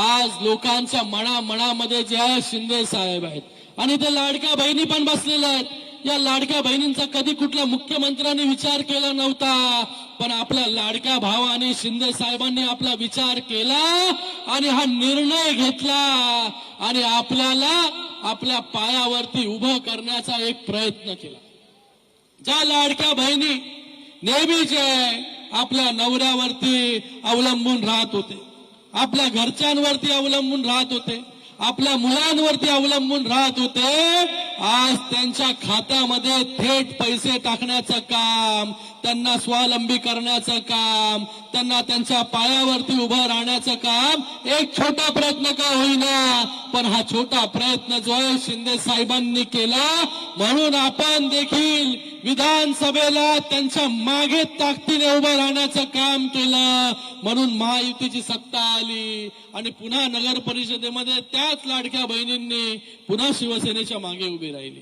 आज लोकांच्या मनामध्ये जे आहे शिंदे साहेब आहेत आणि ते लाडक्या बहिणी पण बसलेल्या आहेत. या लाडक्या बहिणींचा कधी कुठल्या मुख्यमंत्र्यांनी विचार केला नव्हता, पण आपल्या लाडक्या भावाने शिंदे साहेबांनी आपला विचार केला आणि हा निर्णय घेतला आणि आपल्याला आपल्या पायावरती उभं करण्याचा एक प्रयत्न केला. ज्या लाडक्या बहिणी नेहमीच आपल्या नवऱ्यावरती अवलंबून राहत होते, आपल्या घरच्यांवरती अवलंबून राहत होते, आपल्या मुलांवरती अवलंबून राहत होते, आज त्यांच्या खात्यामध्ये थेट पैसे टाकण्याचं काम, त्यांना स्वावलंबी करण्याचं काम, त्यांना त्यांच्या पायावरती उभं राहण्याचं काम एक छोटा प्रयत्न का होईना, पण हा छोटा प्रयत्न जो आहे शिंदे साहेबांनी केला. म्हणून आपण देखील विधानसभेला त्यांच्या मागे ताकदीने उभं राहण्याचं काम केलं. म्हणून महायुतीची सत्ता आली आणि पुन्हा नगर परिषदेमध्ये त्याच लाडक्या बहिणींनी पुन्हा शिवसेनेच्या मागे उभी राहिली.